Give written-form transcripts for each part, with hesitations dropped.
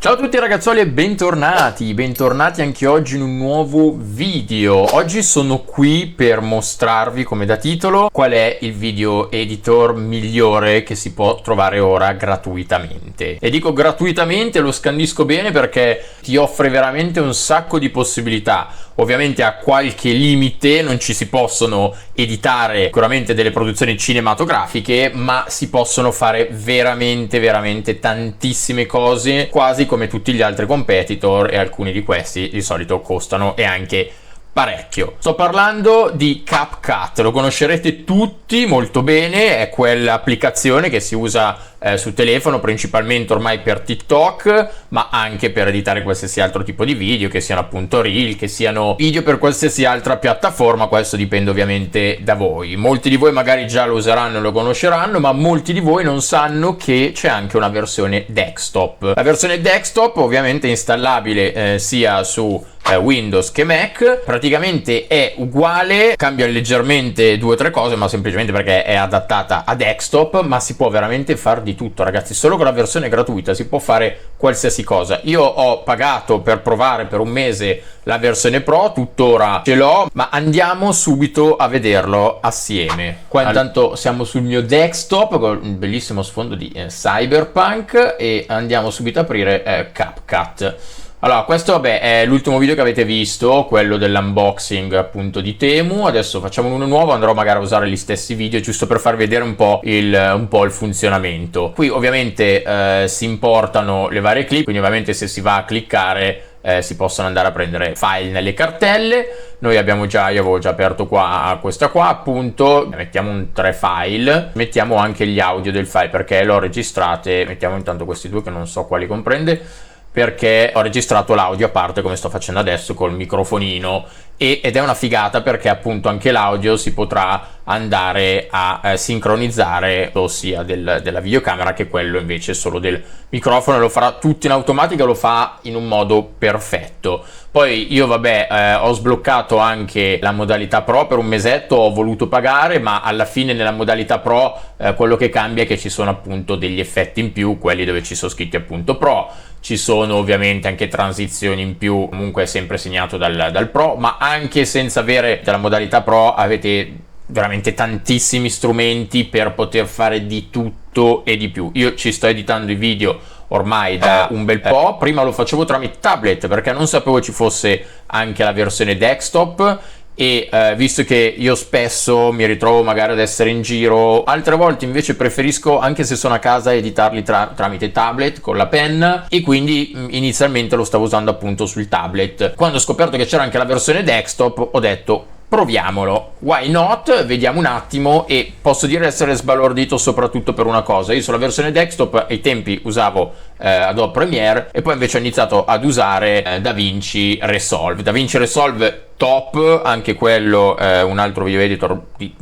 Ciao a tutti ragazzoli e bentornati anche oggi in un nuovo video. Oggi sono qui per mostrarvi, come da titolo, qual è il video editor migliore che si può trovare ora gratuitamente. E dico gratuitamente, lo scandisco bene perché ti offre veramente un sacco di possibilità. Ovviamente a qualche limite, non ci si possono editare sicuramente delle produzioni cinematografiche, ma si possono fare veramente tantissime cose, quasi come tutti gli altri competitor, e alcuni di questi di solito costano e anche parecchio. Sto parlando di CapCut, lo conoscerete tutti molto bene, è quell'applicazione che si usa su telefono principalmente ormai per TikTok, ma anche per editare qualsiasi altro tipo di video, che siano appunto reel, che siano video per qualsiasi altra piattaforma. Questo dipende ovviamente da voi. Molti di voi magari già lo useranno e lo conosceranno, ma molti di voi non sanno che c'è anche una versione desktop. La versione desktop ovviamente è installabile sia su Windows che Mac, praticamente è uguale, cambia leggermente 2 o 3 cose, ma semplicemente perché è adattata a desktop, ma si può veramente far di tutto, ragazzi. Solo con la versione gratuita si può fare qualsiasi cosa. Io ho pagato per provare per un mese la versione Pro, tuttora ce l'ho, ma andiamo subito a vederlo assieme. Qua intanto siamo sul mio desktop con un bellissimo sfondo di Cyberpunk e andiamo subito a aprire CapCut. Allora, questo vabbè è l'ultimo video che avete visto, quello dell'unboxing appunto di Temu. Adesso facciamo uno nuovo, andrò magari a usare gli stessi video giusto per farvi vedere un po' il funzionamento. Qui ovviamente si importano le varie clip, quindi ovviamente se si va a cliccare si possono andare a prendere file nelle cartelle. Noi abbiamo io avevo già aperto qua questa qua, appunto, mettiamo un 3 file, mettiamo anche gli audio del file perché l'ho registrate, mettiamo intanto questi due che non so quali comprende, perché ho registrato l'audio a parte come sto facendo adesso col microfonino, ed è una figata perché appunto anche l'audio si potrà andare a sincronizzare, sia della videocamera che quello invece solo del microfono. Lo farà tutto in automatica, lo fa in un modo perfetto. Poi io vabbè ho sbloccato anche la modalità Pro per un mesetto, ho voluto pagare, ma alla fine nella modalità Pro quello che cambia è che ci sono appunto degli effetti in più, quelli dove ci sono scritti appunto Pro. Ci sono ovviamente anche transizioni in più, comunque è sempre segnato dal Pro, ma anche senza avere la modalità Pro avete veramente tantissimi strumenti per poter fare di tutto e di più. Io ci sto editando i video ormai da un bel po', prima lo facevo tramite tablet perché non sapevo ci fosse anche la versione desktop, e visto che io spesso mi ritrovo magari ad essere in giro, altre volte invece preferisco, anche se sono a casa, editarli tramite tablet con la penna, e quindi inizialmente lo stavo usando appunto sul tablet. Quando ho scoperto che c'era anche la versione desktop ho detto proviamolo, why not, vediamo un attimo. E posso dire di essere sbalordito soprattutto per una cosa: io sulla versione desktop ai tempi usavo Adobe Premiere, e poi invece ho iniziato ad usare DaVinci Resolve top, anche quello un altro video editor di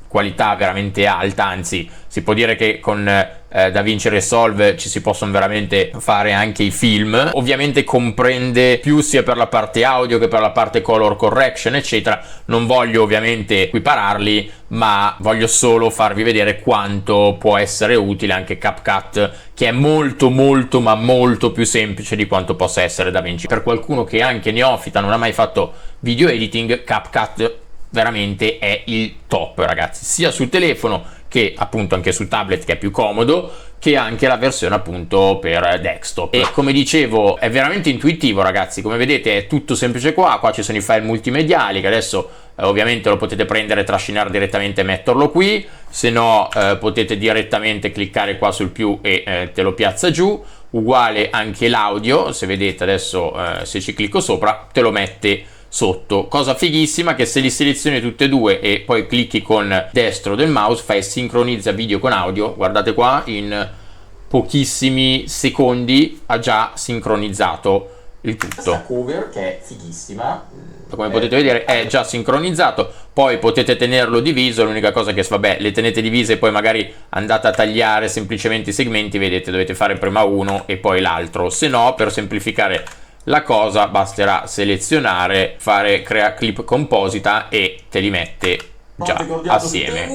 qualità veramente alta, anzi si può dire che con DaVinci Resolve ci si possono veramente fare anche i film. Ovviamente comprende più sia per la parte audio che per la parte color correction eccetera. Non voglio ovviamente equipararli, ma voglio solo farvi vedere quanto può essere utile anche CapCut, che è molto ma molto più semplice di quanto possa essere DaVinci. Per qualcuno che è anche neofita, non ha mai fatto video editing, CapCut veramente è il top, ragazzi, sia sul telefono che appunto anche sul tablet, che è più comodo, che anche la versione appunto per desktop. E come dicevo è veramente intuitivo, ragazzi, come vedete è tutto semplice. Qua ci sono i file multimediali che adesso ovviamente lo potete prendere, trascinare direttamente e metterlo qui, se no potete direttamente cliccare qua sul più e te lo piazza giù. Uguale anche l'audio, se vedete adesso se ci clicco sopra te lo mette sotto. Cosa fighissima, che se li selezioni tutte e due e poi clicchi con destro del mouse fai sincronizza video con audio, guardate qua, in pochissimi secondi ha già sincronizzato il tutto. Questa cover che è fighissima, come potete vedere è già sincronizzato. Poi potete tenerlo diviso, l'unica cosa che vabbè, le tenete divise e poi magari andate a tagliare semplicemente i segmenti, vedete, dovete fare prima uno e poi l'altro, se no per semplificare la cosa basterà selezionare, fare crea clip composita e te li mette già assieme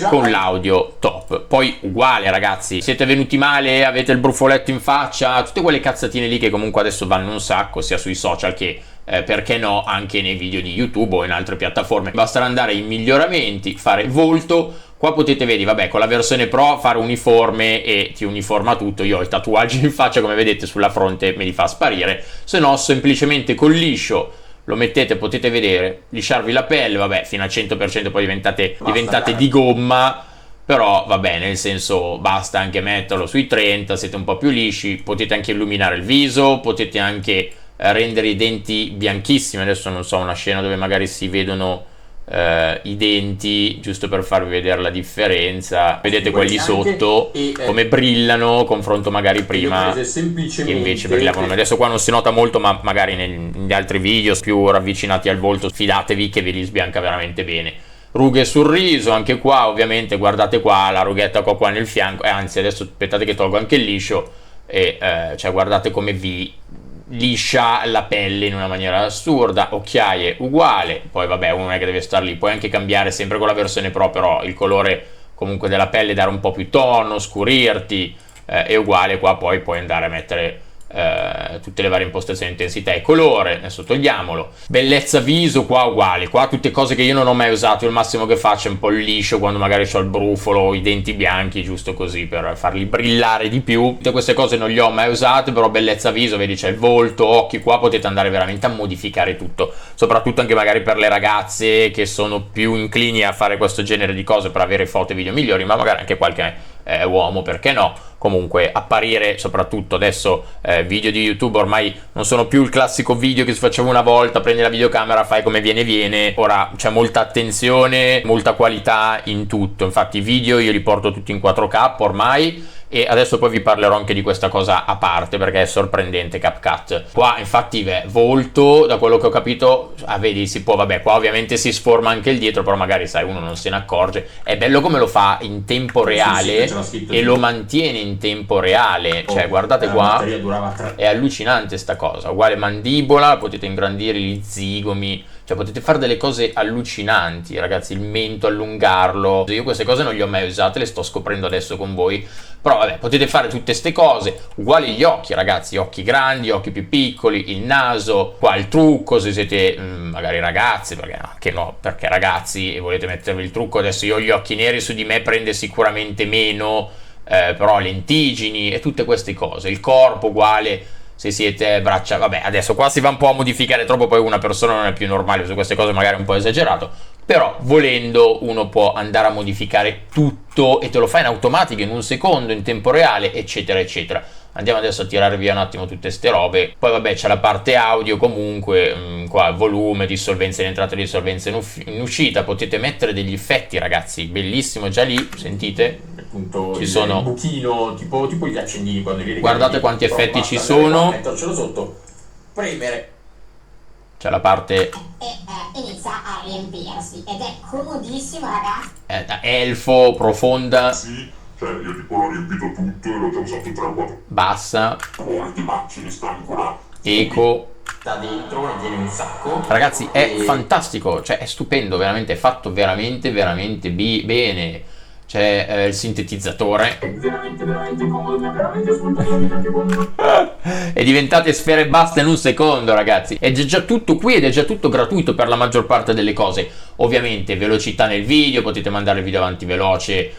con l'audio top. Poi uguale ragazzi, siete venuti male, avete il brufoletto in faccia, tutte quelle cazzatine lì che comunque adesso vanno un sacco sia sui social che perché no anche nei video di YouTube o in altre piattaforme. Basterà andare in miglioramenti, fare volto. Qua potete vedere, vabbè, con la versione Pro fare uniforme e ti uniforma tutto. Io ho i tatuaggi in faccia, come vedete sulla fronte me li fa sparire, se no semplicemente col liscio lo mettete, potete vedere, lisciarvi la pelle, vabbè, fino al 100% poi diventate di gomma, però vabbè, nel senso basta anche metterlo sui 30, siete un po' più lisci, potete anche illuminare il viso, potete anche rendere i denti bianchissimi. Adesso non so, una scena dove magari si vedono i denti, giusto per farvi vedere la differenza, vedete quelli sotto come brillano, confronto magari prima che invece brillavano. Adesso qua non si nota molto, ma magari negli altri video più ravvicinati al volto fidatevi che ve li sbianca veramente bene. Rughe sul riso, anche qua ovviamente guardate qua la rughetta qua nel fianco, anzi adesso aspettate che tolgo anche il liscio e cioè guardate come vi liscia la pelle in una maniera assurda. Occhiaie uguale, poi vabbè uno non è che deve star lì, puoi anche cambiare sempre con la versione Pro, però il colore comunque della pelle, dare un po' più tono, scurirti, è uguale qua, poi puoi andare a mettere tutte le varie impostazioni, intensità e colore. Adesso togliamolo. Bellezza viso qua uguale, qua tutte cose che io non ho mai usato, il massimo che faccio è un po' il liscio quando magari ho il brufolo, i denti bianchi, giusto così per farli brillare di più. Tutte queste cose non le ho mai usate, però bellezza viso, vedi c'è il volto, occhi, qua potete andare veramente a modificare tutto, soprattutto anche magari per le ragazze che sono più inclini a fare questo genere di cose per avere foto e video migliori, ma magari anche qualche uomo, perché no. Comunque apparire, soprattutto adesso video di YouTube ormai non sono più il classico video che si faceva una volta, prendi la videocamera, fai come viene, ora c'è molta attenzione, molta qualità in tutto. Infatti i video io li porto tutti in 4K ormai, e adesso poi vi parlerò anche di questa cosa a parte perché è sorprendente CapCut. Qua infatti volto, da quello che ho capito, vedi si può, vabbè qua ovviamente si sforma anche il dietro, però magari sai uno non se ne accorge. È bello come lo fa in tempo reale e lo mantiene in tempo reale, cioè guardate qua, è allucinante sta cosa. Uguale mandibola, potete ingrandire gli zigomi, cioè potete fare delle cose allucinanti ragazzi, il mento allungarlo. Io queste cose non le ho mai usate, le sto scoprendo adesso con voi, però vabbè potete fare tutte ste cose. Uguali gli occhi ragazzi, occhi grandi, occhi più piccoli, il naso, qua il trucco se siete magari ragazzi, perché anche no, perché ragazzi e volete mettervi il trucco. Adesso io ho gli occhi neri, su di me prende sicuramente meno, però lentigini e tutte queste cose. Il corpo uguale, se siete braccia, vabbè adesso qua si va un po' a modificare troppo, poi una persona non è più normale su queste cose, magari è un po' esagerato, però volendo uno può andare a modificare tutto e te lo fa in automatico in un secondo, in tempo reale, eccetera eccetera. Andiamo adesso a tirare via un attimo tutte ste robe. Poi vabbè c'è la parte audio comunque, qua volume, dissolvenza in entrata, dissolvenza in uscita. Potete mettere degli effetti ragazzi, bellissimo, già lì sentite appunto ci sono buchino, tipo gli accendini quando li ricardi. Guardate quanti effetti ci sono. Mettercelo sotto, premere, c'è la parte inizia a riempirsi ed è comodissimo ragazzi. Elfo, profonda. Sì, cioè io tipo l'ho riempito tutto e l'ho già usato 3-4 bassa, ma ce ne sta ancora. eco, Da dentro ne viene un sacco. ragazzi è fantastico, cioè è stupendo, veramente è fatto veramente bene. C'è il sintetizzatore e diventate sfere e basta in un secondo ragazzi. È già tutto qui ed è già tutto gratuito per la maggior parte delle cose. Ovviamente velocità nel video, potete mandare il video avanti veloce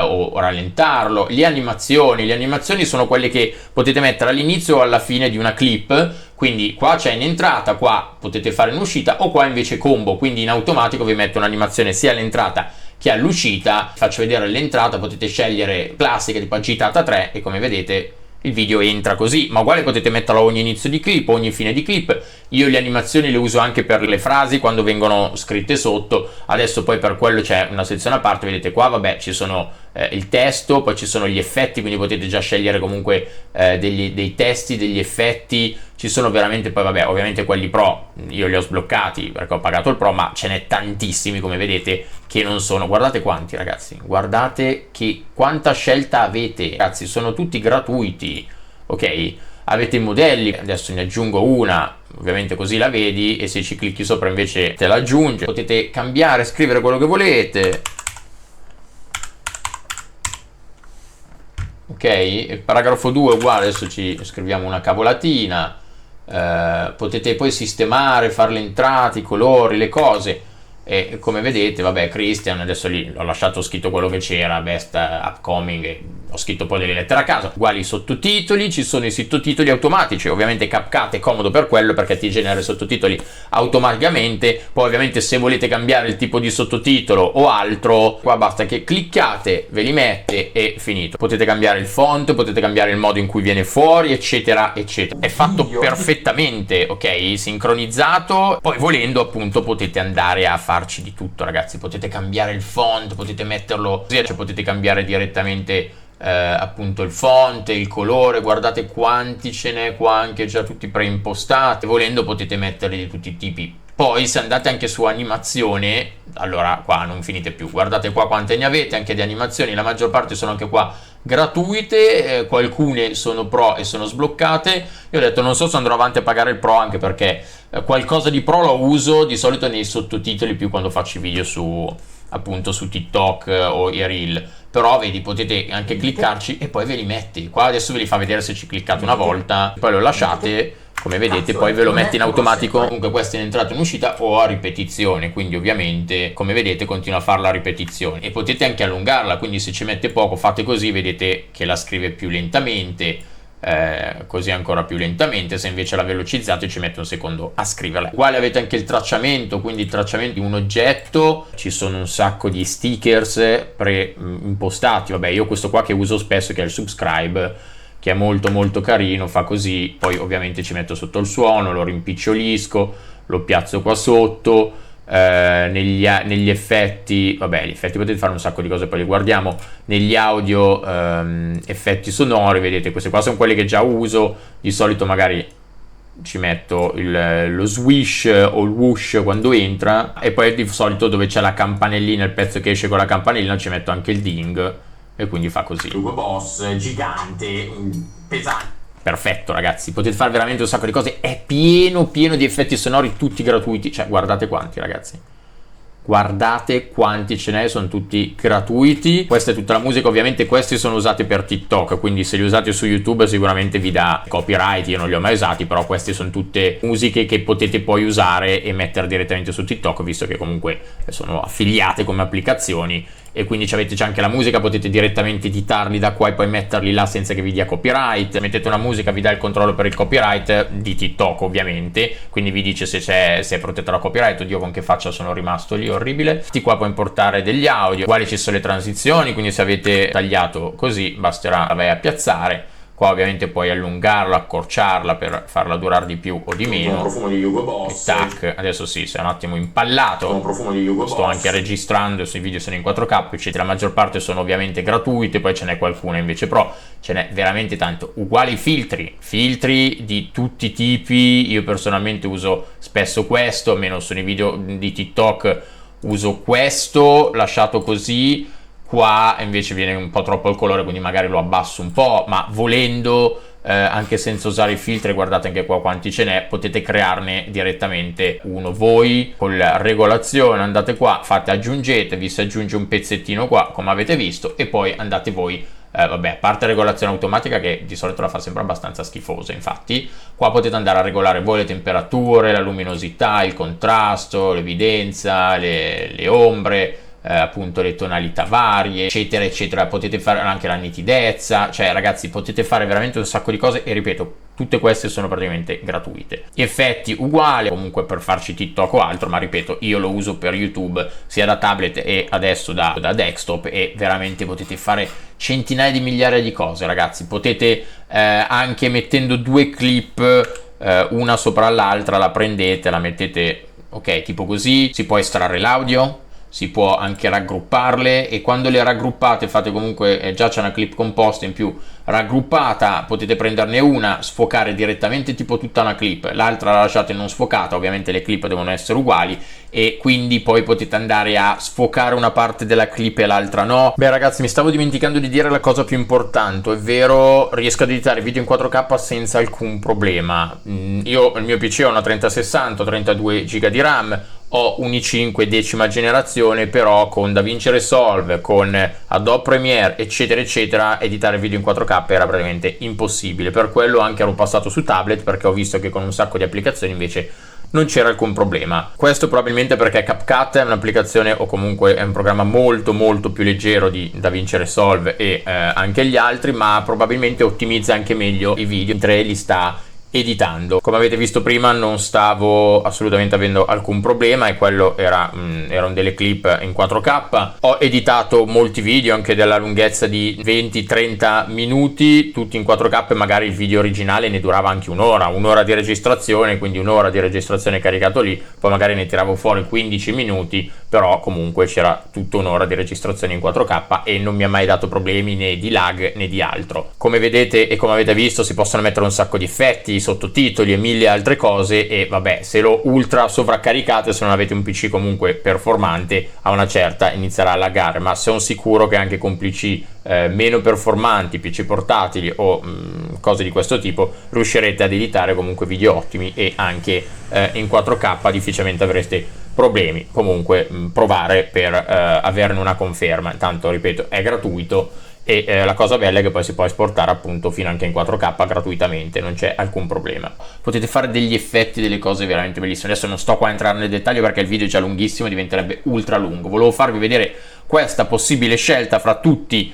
o rallentarlo. Le animazioni sono quelle che potete mettere all'inizio o alla fine di una clip, quindi qua c'è in entrata, qua potete fare in uscita, o qua invece combo, quindi in automatico vi mette un'animazione sia all'entrata che all'uscita. Faccio vedere l'entrata, potete scegliere classica tipo agitata 3 e come vedete il video entra così, ma uguale potete metterlo a ogni inizio di clip, ogni fine di clip. Io le animazioni le uso anche per le frasi quando vengono scritte sotto. Adesso poi per quello c'è una sezione a parte, vedete qua, vabbè, ci sono il testo, poi ci sono gli effetti, quindi potete già scegliere comunque dei testi, degli effetti. Ci sono veramente, poi vabbè, ovviamente quelli pro io li ho sbloccati perché ho pagato il pro, ma ce n'è tantissimi come vedete che non sono, guardate quanti ragazzi, guardate che quanta scelta avete ragazzi, sono tutti gratuiti, ok? avete i modelli, adesso ne aggiungo una, ovviamente così la vedi, e se ci clicchi sopra invece te la aggiunge. Potete cambiare, scrivere quello che volete. Ok, il paragrafo 2 è uguale, adesso ci scriviamo una cavolatina. Potete poi sistemare, fare le entrate, i colori, le cose. E come vedete, vabbè, Christian, adesso lì ho lasciato scritto quello che c'era, best upcoming, e ho scritto poi delle lettere a caso. Uguali i sottotitoli, ci sono i sottotitoli automatici, ovviamente CapCut è comodo per quello perché ti genera i sottotitoli automaticamente. Poi ovviamente se volete cambiare il tipo di sottotitolo o altro, qua basta che cliccate, ve li mette e finito. Potete cambiare il font, potete cambiare il modo in cui viene fuori, eccetera eccetera. È fatto perfettamente, ok, sincronizzato. Poi volendo appunto potete andare a farci di tutto, ragazzi. Potete cambiare il font, potete metterlo così, cioè potete cambiare direttamente appunto il font, il colore. Guardate quanti ce n'è qua, anche già tutti preimpostati. Volendo potete metterli di tutti i tipi. Poi se andate anche su animazione, allora qua non finite più. Guardate qua quante ne avete anche di animazioni, la maggior parte sono anche qua gratuite, alcune sono pro e sono sbloccate. Io ho detto non so se andrò avanti a pagare il pro, anche perché qualcosa di pro lo uso di solito nei sottotitoli, più quando faccio i video su appunto su TikTok o i Reel. Però vedi, potete anche cliccarci e poi ve li metti qua. Adesso ve li fa vedere se ci cliccate una volta, poi lo lasciate, come vedete, poi ve lo mette in automatico. Comunque questo è in entrata e in uscita o a ripetizione, quindi ovviamente come vedete continua a farla a ripetizione. E potete anche allungarla, quindi se ci mette poco fate così, vedete che la scrive più lentamente, così ancora più lentamente. Se invece la velocizzate ci mette un secondo a scriverla. Uguale avete anche il tracciamento, quindi il tracciamento di un oggetto. Ci sono un sacco di stickers pre-impostati. Vabbè, io questo qua che uso spesso, che è il subscribe, che è molto molto carino, fa così. Poi ovviamente ci metto sotto il suono, lo rimpicciolisco, lo piazzo qua sotto. Negli effetti, vabbè, gli effetti potete fare un sacco di cose, poi li guardiamo. Negli audio, effetti sonori, vedete, queste qua sono quelle che già uso. Di solito magari ci metto lo swish o il whoosh quando entra, e poi di solito dove c'è la campanellina, il pezzo che esce con la campanellina, ci metto anche il ding, e quindi fa così. Hugo Boss gigante, pesante. Perfetto, ragazzi, potete fare veramente un sacco di cose. È pieno di effetti sonori, tutti gratuiti. Cioè, guardate quanti, ragazzi. Guardate quanti ce n'è, sono tutti gratuiti. Questa è tutta la musica, ovviamente questi sono usati per TikTok, quindi se li usate su YouTube sicuramente vi dà copyright. Io non li ho mai usati, però queste sono tutte musiche che potete poi usare e mettere direttamente su TikTok, visto che comunque sono affiliate come applicazioni. E quindi avete già anche la musica, potete direttamente editarli da qua e poi metterli là senza che vi dia copyright. Mettete una musica, vi dà il controllo per il copyright di TikTok ovviamente, quindi vi dice se è protetta da copyright. Oddio, con che faccia sono rimasto lì, orribile. Di qua puoi importare degli audio, uguali ci sono le transizioni, quindi se avete tagliato così basterà vai a piazzare. Qua ovviamente puoi allungarla, accorciarla per farla durare di più o di meno. Un profumo di Hugo Boss. Tac, adesso sì, sei un attimo impallato. Un profumo di Hugo Boss. Sto anche registrando, i video sono in 4K, eccetera. La maggior parte sono ovviamente gratuite, poi ce n'è qualcuna invece pro, ce n'è veramente tanto. Uguali filtri di tutti i tipi. Io personalmente uso spesso questo, almeno sono i video di TikTok, uso questo lasciato così. Qua invece viene un po' troppo il colore, quindi magari lo abbasso un po', ma volendo anche senza usare i filtri, guardate anche qua quanti ce n'è, potete crearne direttamente uno voi con la regolazione. Andate qua, fate aggiungete, vi si aggiunge un pezzettino qua come avete visto, e poi andate voi, vabbè, a parte regolazione automatica che di solito la fa sempre abbastanza schifosa, infatti qua potete andare a regolare voi le temperature, la luminosità, il contrasto, l'evidenza, le ombre, appunto le tonalità varie, eccetera eccetera. Potete fare anche la nitidezza, cioè ragazzi potete fare veramente un sacco di cose, e ripeto, tutte queste sono praticamente gratuite. Effetti uguali, comunque per farci TikTok o altro, ma ripeto, io lo uso per YouTube sia da tablet e adesso da desktop, e veramente potete fare centinaia di migliaia di cose, ragazzi. Potete anche mettendo due clip una sopra l'altra, la prendete, la mettete, ok, tipo così, si può estrarre l'audio, si può anche raggrupparle, e quando le raggruppate fate comunque, già c'è una clip composta in più raggruppata, potete prenderne una, sfocare direttamente tipo tutta una clip, l'altra la lasciate non sfocata, ovviamente le clip devono essere uguali, e quindi poi potete andare a sfocare una parte della clip e l'altra no. Beh ragazzi, mi stavo dimenticando di dire la cosa più importante, ovvero riesco ad editare video in 4K senza alcun problema. Io il mio PC ha una 3060, 32 GB di RAM, ho un i5 10ª generazione, però con DaVinci Resolve, con Adobe Premiere eccetera eccetera, editare video in 4K era praticamente impossibile. Per quello anche ero passato su tablet, perché ho visto che con un sacco di applicazioni invece non c'era alcun problema. Questo probabilmente perché CapCut è un'applicazione, o comunque è un programma molto più leggero di DaVinci Resolve e anche gli altri, ma probabilmente ottimizza anche meglio i video mentre li sta editando. Come avete visto prima non stavo assolutamente avendo alcun problema, e quello erano delle clip in 4K. Ho editato molti video anche della lunghezza di 20-30 minuti, tutti in 4K, e magari il video originale ne durava anche un'ora di registrazione, quindi un'ora di registrazione caricato lì, poi magari ne tiravo fuori 15 minuti, però comunque c'era tutta un'ora di registrazione in 4K e non mi ha mai dato problemi né di lag né di altro. Come vedete e come avete visto, si possono mettere un sacco di effetti, sottotitoli e mille altre cose, e vabbè, se lo ultra sovraccaricate, se non avete un PC comunque performante, a una certa inizierà a laggare, ma sono sicuro che anche con PC meno performanti, PC portatili o cose di questo tipo, riuscirete ad editare comunque video ottimi, e anche in 4K difficilmente avreste problemi. Comunque provare per averne una conferma. Intanto ripeto, è gratuito, e la cosa bella è che poi si può esportare appunto fino anche in 4K gratuitamente, non c'è alcun problema. Potete fare degli effetti, delle cose veramente bellissime. Adesso non sto qua a entrare nel dettaglio perché il video è già lunghissimo, diventerebbe ultra lungo. Volevo farvi vedere questa possibile scelta fra tutti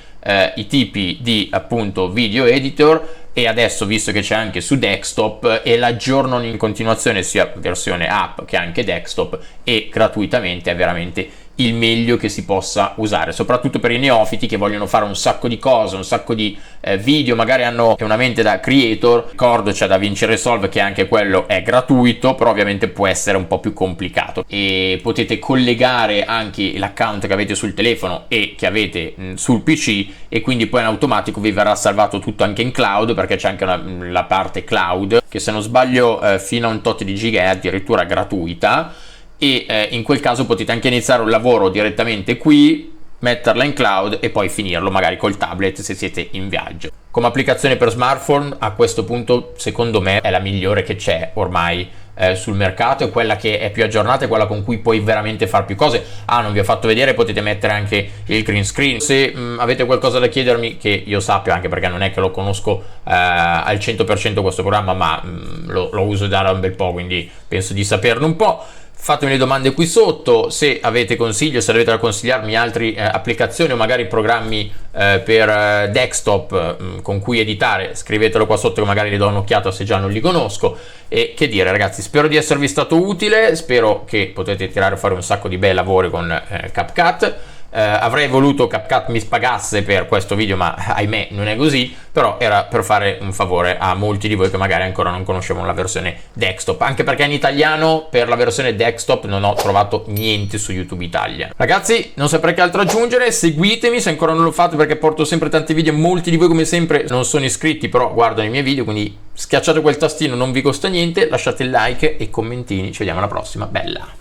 i tipi di appunto video editor, e adesso, visto che c'è anche su desktop, e l'aggiornano in continuazione sia versione app che anche desktop, e gratuitamente, è veramente il meglio che si possa usare, soprattutto per i neofiti che vogliono fare un sacco di cose, un sacco di video, magari hanno una mente da creator. Ricordo c'è DaVinci Resolve, che anche quello è gratuito, però ovviamente può essere un po' più complicato, e potete collegare anche l'account che avete sul telefono e che avete sul PC, e quindi poi in automatico vi verrà salvato tutto anche in cloud, perché c'è anche la parte cloud che, se non sbaglio, fino a un tot di giga è addirittura gratuita, e in quel caso potete anche iniziare un lavoro direttamente qui, metterla in cloud e poi finirlo magari col tablet se siete in viaggio. Come applicazione per smartphone, a questo punto secondo me è la migliore che c'è ormai sul mercato, è quella che è più aggiornata, è quella con cui puoi veramente fare più cose. Non vi ho fatto vedere, potete mettere anche il green screen. Se avete qualcosa da chiedermi, che io sappia, anche perché non è che lo conosco al 100% questo programma, ma lo uso da un bel po', quindi penso di saperne un po'. Fatemi le domande qui sotto, se avete consigli, se avete da consigliarmi altre applicazioni o magari programmi per desktop con cui editare, scrivetelo qua sotto che magari le do un'occhiata se già non li conosco. E che dire ragazzi, spero di esservi stato utile, spero che potete tirare fuori un sacco di bei lavori con CapCut. Avrei voluto CapCut mi spagasse per questo video, ma ahimè non è così, però era per fare un favore a molti di voi che magari ancora non conoscevano la versione desktop, anche perché in italiano per la versione desktop non ho trovato niente su YouTube Italia. Ragazzi, non saprei che altro aggiungere, seguitemi se ancora non lo fate, perché porto sempre tanti video. Molti di voi, come sempre, non sono iscritti però guardano i miei video, quindi schiacciate quel tastino, non vi costa niente, lasciate il like e commentini, ci vediamo alla prossima, bella!